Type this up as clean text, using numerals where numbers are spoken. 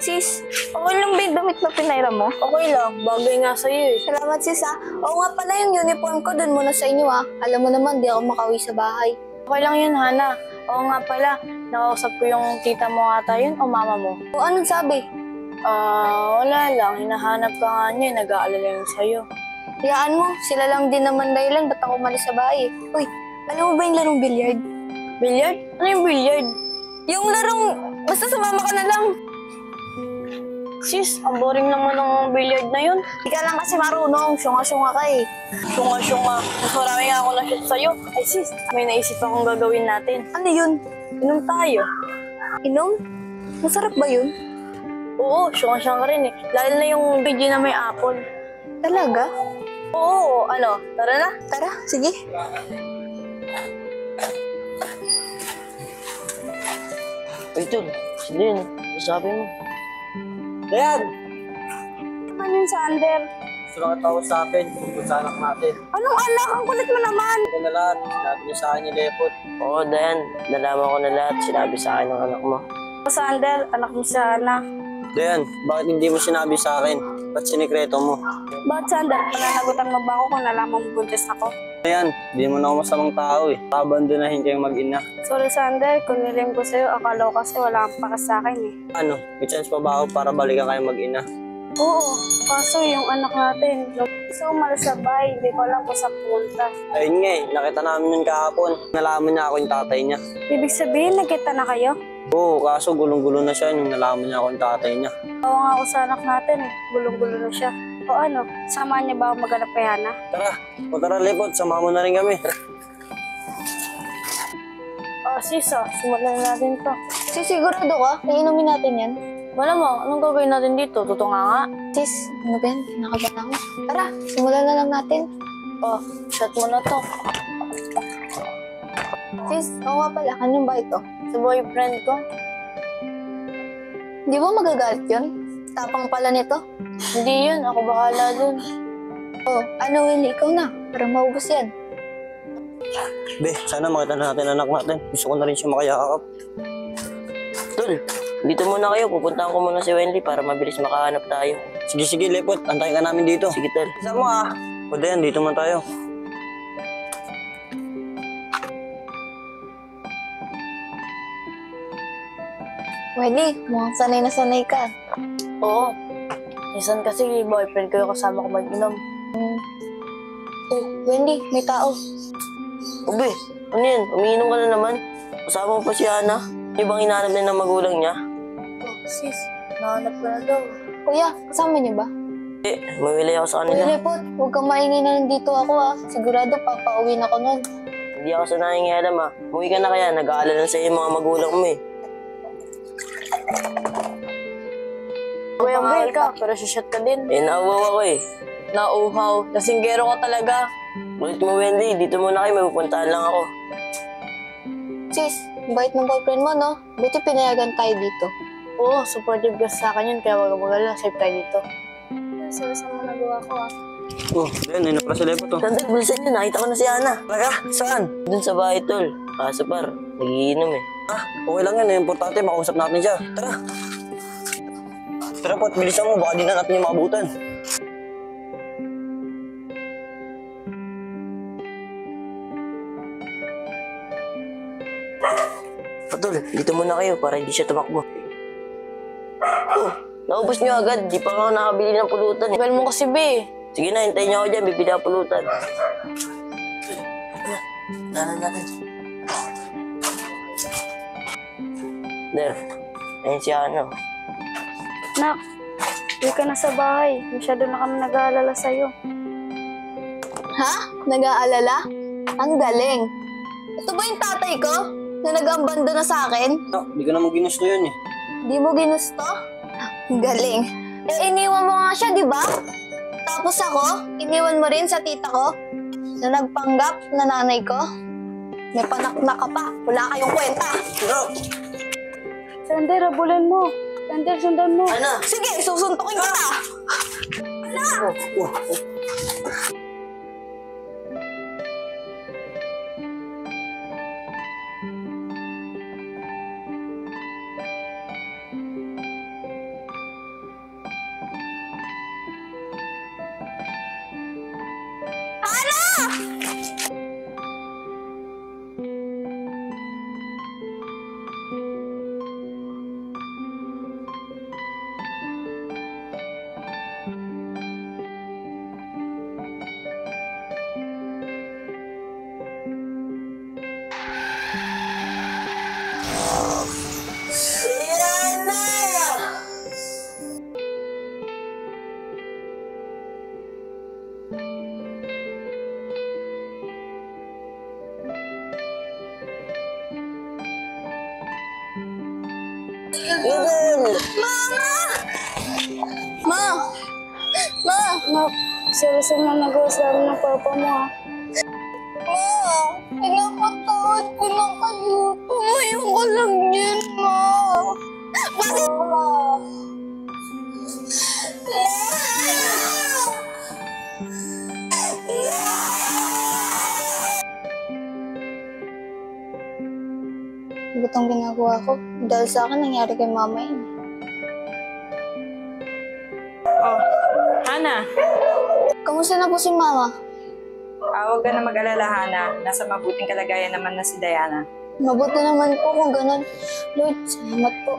Sis, okay lang ba yung damit na pinairam mo? Okay lang, bagay nga sa'yo eh. Salamat sis ha. Oo nga pala yung uniform ko dun muna sa inyo ha. Alam mo naman, di ako makauwi sa bahay. Okay lang yun, Hana. Oo nga pala, nakausap ko yung tita mo ata yun o mama mo. O anong sabi? Wala lang. Hinahanap ka nga niya, nag-aalala yun sa'yo. Hayaan mo, sila lang din naman dahilan ba't ako umalis sa bahay. Uy, alam mo ba yung larong billiard? Billiard? Ano yung billiard? Yung larong, basta sumama ka na lang. Sis, ang boring naman ng billiard na yun. Di ka lang kasi marunong, syunga-syunga ka eh. Syunga-syunga. Mas marami nga ako na-shoot sa'yo. Ay sis, may naisip akong gagawin natin. Ano yun? Inom tayo. Inom? Masarap ba yun? Oo, syunga-syunga rin eh. Lalo na yung video na may apple. Talaga? Oo, ano? Tara na. Tara, sige. Ay, Tol. Sino yun? Sabi mo. Dayan! Ano yun sa under? Gusto lang tawag sa akin tungkol sa anak natin. Anong anak? Ang kulit mo naman. Ito na lahat. Sinabi niya sa akin ni Lepot. Oo, Dayan. Nalaman ko na lahat. Sinabi sa akin ng anak mo. Sander, anak mo sa Ana. Dayan, bakit hindi mo sinabi sa akin? Ba't sinikreto mo? Bakit Sander? Pananagutan mo ba ako kung nalaman mo buntis ako? Dayan, di mo na ako masamang tao eh. Pabandonahin kayong mag-ina. Sorry Sander, kung nilim ko sa'yo, akala ko kasi wala kang pakas sa akin eh. Ano, may chance pa ba ako para balikan kayong mag-ina? Oo, kaso yung anak natin, gusto umalis sa bahay, hindi ko alam kung saan pumunta. Ayun nga eh, nakita namin yun kahapon. Nalaman niya ako yung tatay niya. Ibig sabihin, nagkita na kayo? Oo, kaso gulong-gulo na siya nung nalaman niya ako yung tatay niya. Oo nga ako sa anak natin eh, gulong-gulo na siya. O ano, samahan niya ba ako maghanap kay Hana? Tara, o tara Lepot, sama mo na rin kami. Sis simulan na natin to. Sisigurado ka? Iinumin natin yan. Malamang, anong gagawin natin dito? Tutunga nga? Sis, ano ba yan? Kinakabahan ako. Tara, simulan na lang natin. Shot mo na to. Sis, oo nga pala, kanyang ba ito? Sa boyfriend ko. Di ba magagalit yun? Tapang pala nito. Hindi yun, ako bahala dun. Oh, ano Willie, ikaw na. Para maubos yan. Be, sana makita na natin anak natin. Gusto ko na rin siya makayakap. Tol, dito muna kayo. Pupuntahan ko muna si Wendy para mabilis makahanap tayo. Sige, Lepot. Antayin ka namin dito. Sige, Tol. Isa mo ah. O Dayan, dito man tayo. Willie, mukhang sanay na sanay ka. Oo. Minsan kasi boyfriend ko yung kasama ko mag-inom. Oh, Wendy, may tao. Ube, ano yan? Umiinom ka na naman. Kasama mo pa si Hana. Yung bang hinahanap na ng magulang niya? Sis, nahanap ko na daw. Kuya, kasama niyo ba? Mamili ako sa Kuya kanila. Lepot, huwag kang maingay na nandito ako ah. Sigurado papauwi na ako nun. Hindi ako sa nangingialam ha. Umuwi ka na kaya. Nag-aalala sa iyo mga magulang mo eh. Kuya Will ka, pero shot ka din. Nauwaw ako eh. Nauhaw. Lasinggero ka talaga. Ulit mo, Wendy. Dito muna kayo. May pupuntahan lang ako. Sis, ang bait ng boyfriend mo, no? Buti pinayagan tayo dito. Oo, supportive ka sa akin yun. Kaya wag kang mag-alala. Safe tayo dito. Saan mo nagawa ko ah? Oh, Dayan, ayun na pala si Lepot oh. Sandal, bilisan niyo. Nakita ko na si Hana. Talaga? Saan? Dun sa bahay, Tol. Kaso par, nagiinom eh. Ah, okay lang yan. Importante, makausap natin siya. Tara. Tara Pot, bilisan mo. Baka di na natin yung maabutan. Tol, dito muna kayo para hindi siya tumakbo. Oh, naubos niyo agad. Di pa nga ako nakabili ng pulutan eh. Tagal mo kasi, be. Sige na, hintayin niyo ako dyan. Bibili ako pulutan. Dahan natin. Der, ayun si Hana. Nak, uwi ka na sa bahay. Masyado na kami nag-aalala sa'yo. Ha? Nag-aalala? Ang galing. Ito ba yung tatay ko? Na nag-ambando na sa akin? No, hindi ko naman ginusto yun eh. Di mo ginusto? Ang galing. Eh, iniwan mo nga siya, di ba? Tapos ako, iniwan mo rin sa tita ko na nagpanggap na nanay ko. May panaknak ka pa. Wala kayong kwenta. Sander, abulan mo. Sander, sundan mo. Hana! Sige, susuntukin kita. Noodle! Ma! Ma! Anak, seryoso na nagawa sa amin ng papa mo ha. Ma! Pinapatawad ko na kayo. Tumayo ko lang yun, ma. Bakit? Ma! Butang ginagawa ko. Dahil sa akin, nangyari kay mama yun. Oh, Hana, Kamusta na po si mama? huwag ka na mag-alala, Hana. Nasa mabuting kalagayan naman na si Diana. Mabuti naman po kung ganun. Lord, salamat po.